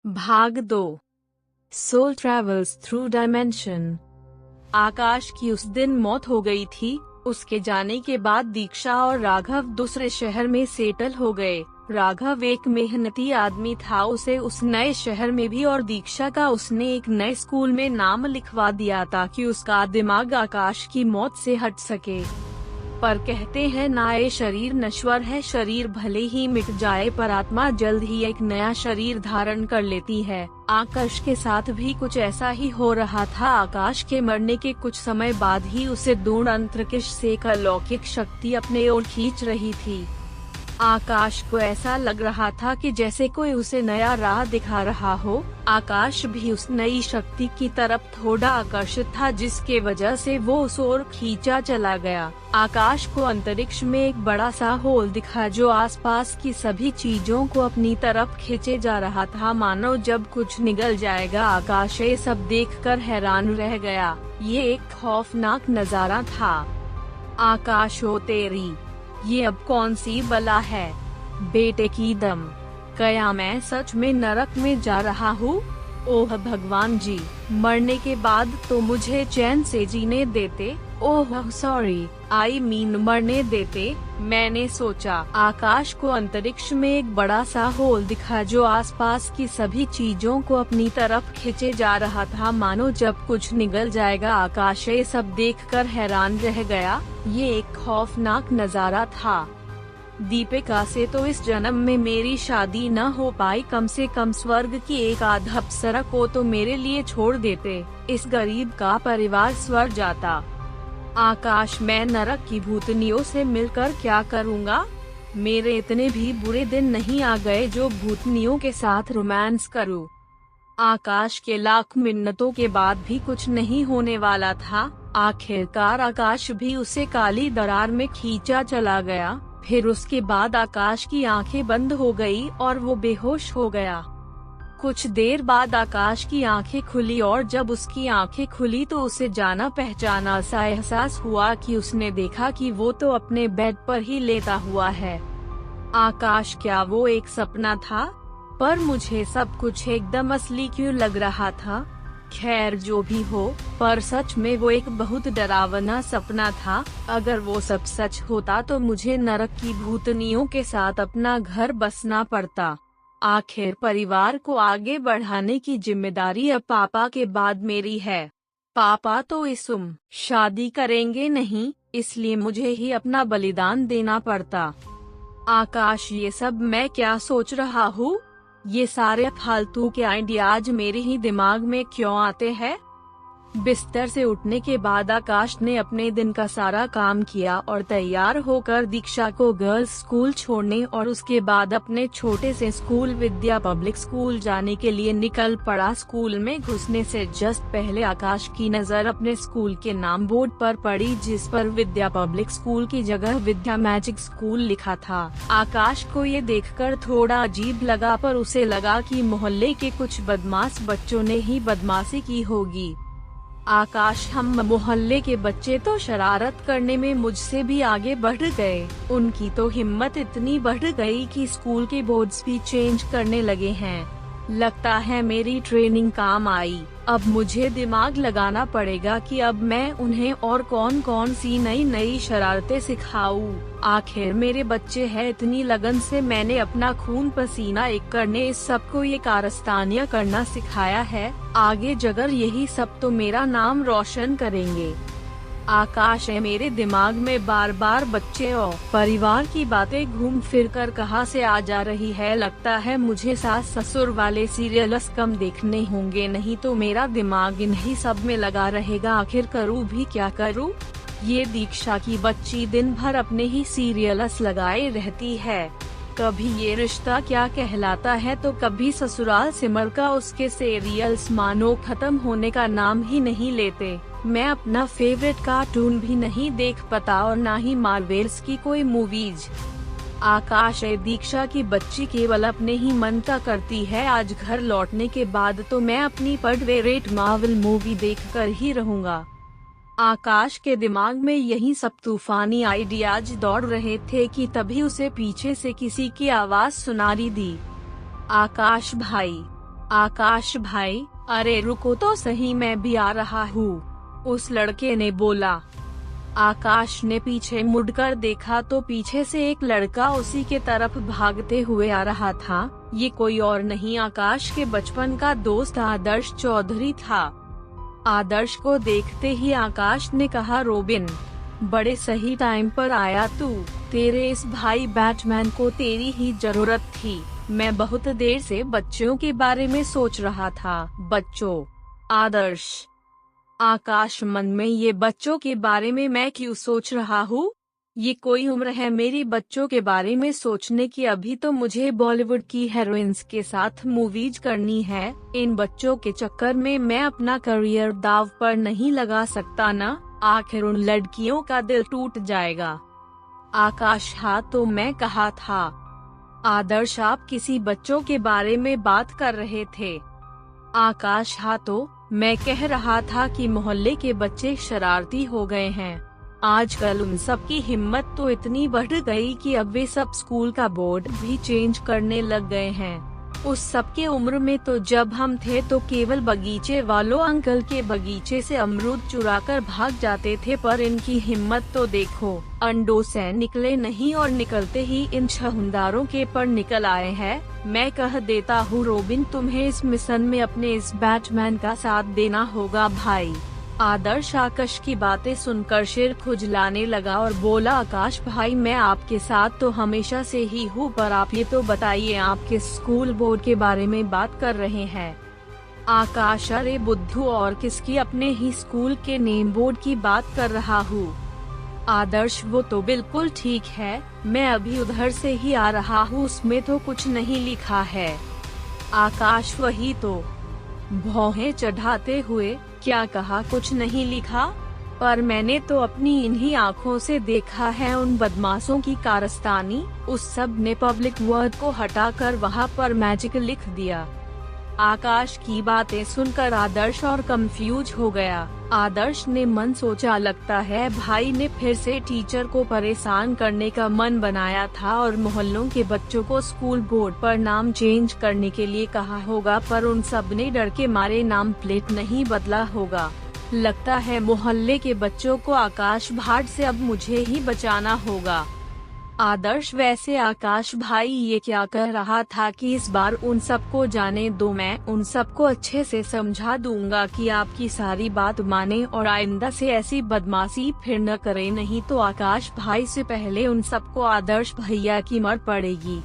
भाग 2 soul travels through dimension. आकाश की उस दिन मौत हो गई थी। उसके जाने के बाद दीक्षा और राघव दूसरे शहर में सेटल हो गए। राघव एक मेहनती आदमी था, उसे उस नए शहर में भी और दीक्षा का उसने एक नए स्कूल में नाम लिखवा दिया ताकि उसका दिमाग आकाश की मौत से हट सके। पर कहते हैं ना, ये शरीर नश्वर है, शरीर भले ही मिट जाए पर आत्मा जल्द ही एक नया शरीर धारण कर लेती है। आकाश के साथ भी कुछ ऐसा ही हो रहा था। आकाश के मरने के कुछ समय बाद ही उसे दूर अंतरिक्ष से एक अलौकिक शक्ति अपने ओर खींच रही थी। आकाश को ऐसा लग रहा था कि जैसे कोई उसे नया राह दिखा रहा हो। आकाश भी उस नई शक्ति की तरफ थोड़ा आकर्षित था, जिसके वजह से वो उस ओर खींचा चला गया। आकाश को अंतरिक्ष में एक बड़ा सा होल दिखा जो आसपास की सभी चीजों को अपनी तरफ खींचे जा रहा था, मानो जब कुछ निगल जाएगा। आकाश ये सब देखकर हैरान रह गया। ये एक खौफनाक नजारा था। आकाश ओ तेरी, ये अब कौन सी बला है बेटे की दम, क्या मैं सच में नरक में जा रहा हूँ? ओह भगवान जी, मरने के बाद तो मुझे चैन से जीने देते। ओह सॉरी, आई मीन मरने देते। मैंने सोचा। आकाश को अंतरिक्ष में एक बड़ा सा होल दिखा जो आसपास की सभी चीजों को अपनी तरफ खींचे जा रहा था, मानो जब कुछ निगल जाएगा। आकाश ये सब देखकर हैरान रह गया। ये एक खौफनाक नजारा था। दीपिका से तो इस जन्म में मेरी शादी न हो पाई, कम से कम स्वर्ग की एक आध अप्सरा को तो मेरे लिए छोड़ देते। इस गरीब का परिवार स्वर्ग जाता। आकाश, मैं नरक की भूतनियों से मिलकर क्या करूँगा? मेरे इतने भी बुरे दिन नहीं आ गए जो भूतनियों के साथ रोमांस करूँ। आकाश के लाख मिन्नतों के बाद भी कुछ नहीं होने वाला था। आखिरकार आकाश भी उसे काली दरार में खींचा चला गया। फिर उसके बाद आकाश की आंखें बंद हो गई और वो बेहोश हो गया। कुछ देर बाद आकाश की आंखें खुली और जब उसकी आंखें खुली तो उसे जाना पहचाना सा एहसास हुआ कि उसने देखा कि वो तो अपने बेड पर ही लेटा हुआ है। आकाश, क्या वो एक सपना था? पर मुझे सब कुछ एकदम असली क्यों लग रहा था? खैर जो भी हो, पर सच में वो एक बहुत डरावना सपना था। अगर वो सब सच होता तो मुझे नरक की भूतनियों के साथ अपना घर बसना पड़ता। आखिर परिवार को आगे बढ़ाने की जिम्मेदारी अब पापा के बाद मेरी है। पापा तो इस उम्र शादी करेंगे नहीं, इसलिए मुझे ही अपना बलिदान देना पड़ता। आकाश, ये सब मैं क्या सोच रहा हूँ? ये सारे फालतू के आइडियाज मेरे ही दिमाग में क्यों आते हैं? बिस्तर से उठने के बाद आकाश ने अपने दिन का सारा काम किया और तैयार होकर दीक्षा को गर्ल्स स्कूल छोड़ने और उसके बाद अपने छोटे से स्कूल विद्या पब्लिक स्कूल जाने के लिए निकल पड़ा। स्कूल में घुसने से जस्ट पहले आकाश की नजर अपने स्कूल के नाम बोर्ड पर पड़ी, जिस पर विद्या पब्लिक स्कूल की जगह विद्या मैजिक स्कूल लिखा था। आकाश को ये देखकर थोड़ा अजीब लगा, पर उसे लगा कि मोहल्ले के कुछ बदमाश बच्चों ने ही बदमाशी की होगी। आकाश, हम मोहल्ले के बच्चे तो शरारत करने में मुझसे भी आगे बढ़ गए। उनकी तो हिम्मत इतनी बढ़ गई कि स्कूल के बोर्ड्स भी चेंज करने लगे हैं। लगता है मेरी ट्रेनिंग काम आई। अब मुझे दिमाग लगाना पड़ेगा कि अब मैं उन्हें और कौन कौन सी नई नई शरारतें सिखाऊं। आखिर मेरे बच्चे हैं, इतनी लगन से मैंने अपना खून पसीना एक करने इस सबको ये कारस्तानियां करना सिखाया है। आगे जगह यही सब तो मेरा नाम रोशन करेंगे। आकाश है, मेरे दिमाग में बार बार बच्चे और परिवार की बातें घूम फिर कर कहाँ से आ जा रही है। लगता है मुझे सास ससुर वाले सीरियल्स कम देखने होंगे, नहीं तो मेरा दिमाग इन्हीं सब में लगा रहेगा। आखिर करूँ भी क्या करूँ? ये दीक्षा की बच्ची दिन भर अपने ही सीरियल्स लगाए रहती है। कभी ये रिश्ता क्या कहलाता है तो कभी ससुराल सिमर का उसके सीरियल्स मानो खत्म होने का नाम ही नहीं लेते। मैं अपना फेवरेट कार्टून भी नहीं देख पाता और ना ही मार्वेल्स की कोई मूवीज। आकाश है, दीक्षा की बच्ची केवल अपने ही मन का करती है। आज घर लौटने के बाद तो मैं अपनी फेवरेट मार्वल मूवी देखकर ही रहूँगा। आकाश के दिमाग में यही सब तूफानी आइडियाज दौड़ रहे थे कि तभी उसे पीछे से किसी की आवाज सुनाई दी। आकाश भाई, आकाश भाई, अरे रुको तो सही, मैं भी आ रहा हूँ, उस लड़के ने बोला। आकाश ने पीछे मुड़कर देखा तो पीछे से एक लड़का उसी के तरफ भागते हुए आ रहा था। ये कोई और नहीं, आकाश के बचपन का दोस्त आदर्श चौधरी था। आदर्श को देखते ही आकाश ने कहा, रोबिन, बड़े सही टाइम पर आया तू। तेरे इस भाई बैटमैन को तेरी ही जरूरत थी। मैं बहुत देर से बच्चों के बारे में सोच रहा था। बच्चों? आदर्श। आकाश मन में, ये बच्चों के बारे में मैं क्यों सोच रहा हूँ? ये कोई उम्र है मेरी बच्चों के बारे में सोचने की? अभी तो मुझे बॉलीवुड की हीरोइंस के साथ मूवीज करनी है। इन बच्चों के चक्कर में मैं अपना करियर दांव पर नहीं लगा सकता ना। आखिर उन लड़कियों का दिल टूट जाएगा। आकाश, हाँ तो मैं कहा था। आदर्श, आप किसी बच्चों के बारे में बात कर रहे थे? आकाश, हाँ तो मैं कह रहा था कि मोहल्ले के बच्चे शरारती हो गए हैं। आजकल उन सब की हिम्मत तो इतनी बढ़ गई कि अब वे सब स्कूल का बोर्ड भी चेंज करने लग गए हैं। उस सब के उम्र में तो जब हम थे तो केवल बगीचे वालों अंकल के बगीचे से अमरूद चुराकर भाग जाते थे, पर इनकी हिम्मत तो देखो। अंडों से निकले नहीं और निकलते ही इन छहुंदारों के पर निकल आए हैं। मैं कह देता हूँ रोबिन, तुम्हें इस मिशन में अपने इस बैटमैन का साथ देना होगा भाई। आदर्श आकाश की बातें सुनकर सिर खुजलाने लगा और बोला, आकाश भाई, मैं आपके साथ तो हमेशा से ही हूँ, पर आप ये तो बताइए आप किस स्कूल बोर्ड के बारे में बात कर रहे हैं? आकाश, अरे बुद्धू, और किसकी? अपने ही स्कूल के नेम बोर्ड की बात कर रहा हूँ। आदर्श, वो तो बिल्कुल ठीक है, मैं अभी उधर से ही आ रहा हूँ, उसमें तो कुछ नहीं लिखा है। आकाश, वही तो। भौहें चढ़ाते हुए, क्या कहा? कुछ नहीं लिखा? पर मैंने तो अपनी इन्हीं आँखों से देखा है उन बदमाशों की कारस्तानी। उस सब ने पब्लिक वर्ड को हटाकर वहाँ पर मैजिक लिख दिया। आकाश की बातें सुनकर आदर्श और कंफ्यूज हो गया। आदर्श ने मन सोचा, लगता है भाई ने फिर से टीचर को परेशान करने का मन बनाया था और मोहल्लों के बच्चों को स्कूल बोर्ड पर नाम चेंज करने के लिए कहा होगा, पर उन सब ने डर के मारे नाम प्लेट नहीं बदला होगा। लगता है मोहल्ले के बच्चों को आकाश भाट से अब मुझे ही बचाना होगा। आदर्श, वैसे आकाश भाई ये क्या कह रहा था कि इस बार उन सबको जाने दो, मैं उन सबको अच्छे से समझा दूंगा कि आपकी सारी बात माने और आइंदा से ऐसी बदमाशी फिर न करे, नहीं तो आकाश भाई से पहले उन सबको आदर्श भैया की मर पड़ेगी।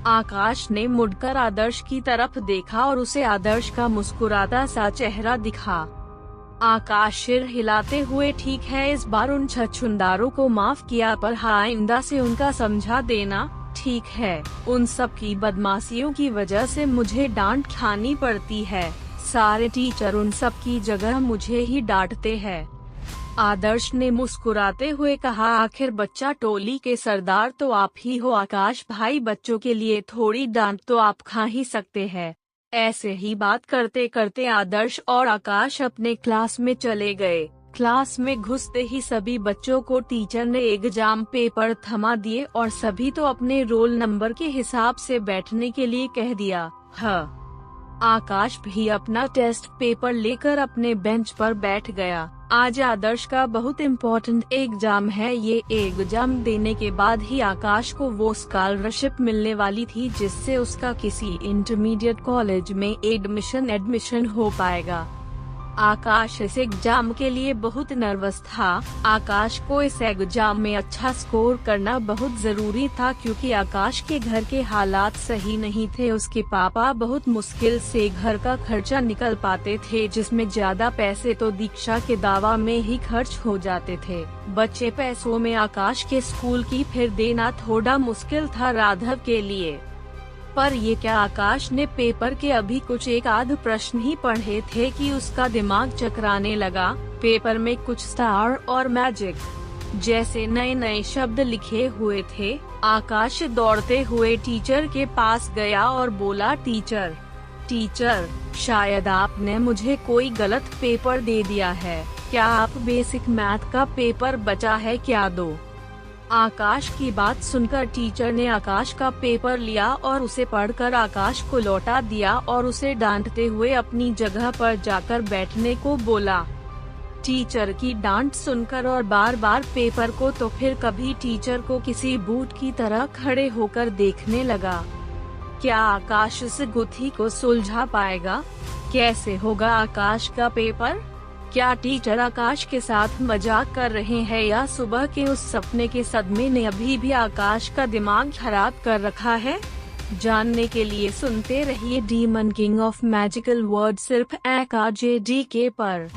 आकाश ने मुड़कर आदर्श की तरफ देखा और उसे आदर्श का मुस्कुराता सा चेहरा दिखा। आकाश सिर हिलाते हुए, ठीक है, इस बार उन छछूंदारों को माफ किया, पर आइंदा से उनका समझा देना, ठीक है? उन सब की बदमाशियों की वजह से मुझे डांट खानी पड़ती है। सारे टीचर उन सब की जगह मुझे ही डांटते हैं। आदर्श ने मुस्कुराते हुए कहा, आखिर बच्चा टोली के सरदार तो आप ही हो आकाश भाई, बच्चों के लिए थोड़ी डांट तो आप खा ही सकते हैं। ऐसे ही बात करते करते आदर्श और आकाश अपने क्लास में चले गए। क्लास में घुसते ही सभी बच्चों को टीचर ने एग्जाम पेपर थमा दिए और सभी तो अपने रोल नंबर के हिसाब से बैठने के लिए कह दिया। आकाश भी अपना टेस्ट पेपर लेकर अपने बेंच पर बैठ गया। आज आदर्श का बहुत इम्पोर्टेंट एग्जाम है। ये एग्जाम देने के बाद ही आकाश को वो स्कॉलरशिप मिलने वाली थी जिससे उसका किसी इंटरमीडिएट कॉलेज में एडमिशन हो पाएगा। आकाश इस एग्जाम के लिए बहुत नर्वस था। आकाश को इस एग्जाम में अच्छा स्कोर करना बहुत जरूरी था क्योंकि आकाश के घर के हालात सही नहीं थे। उसके पापा बहुत मुश्किल से घर का खर्चा निकल पाते थे, जिसमें ज्यादा पैसे तो दीक्षा के दावा में ही खर्च हो जाते थे। बचे पैसों में आकाश के स्कूल की फीस देना थोड़ा मुश्किल था राघव के लिए। पर ये क्या, आकाश ने पेपर के अभी कुछ एक आध प्रश्न ही पढ़े थे कि उसका दिमाग चकराने लगा। पेपर में कुछ स्टार और मैजिक जैसे नए नए शब्द लिखे हुए थे। आकाश दौड़ते हुए टीचर के पास गया और बोला, टीचर, शायद आपने मुझे कोई गलत पेपर दे दिया है। क्या आप बेसिक मैथ का पेपर बचा है क्या दो? आकाश की बात सुनकर टीचर ने आकाश का पेपर लिया और उसे पढ़कर आकाश को लौटा दिया और उसे डांटते हुए अपनी जगह पर जाकर बैठने को बोला। टीचर की डांट सुनकर और बार बार पेपर को तो फिर कभी टीचर को किसी बूट की तरह खड़े होकर देखने लगा। क्या आकाश इस गुत्थी को सुलझा पाएगा? कैसे होगा आकाश का पेपर? क्या टीचर आकाश के साथ मजाक कर रहे हैं या सुबह के उस सपने के सदमे ने अभी भी आकाश का दिमाग खराब कर रखा है? जानने के लिए सुनते रहिए demon king of magical word सिर्फ AKJDK पर।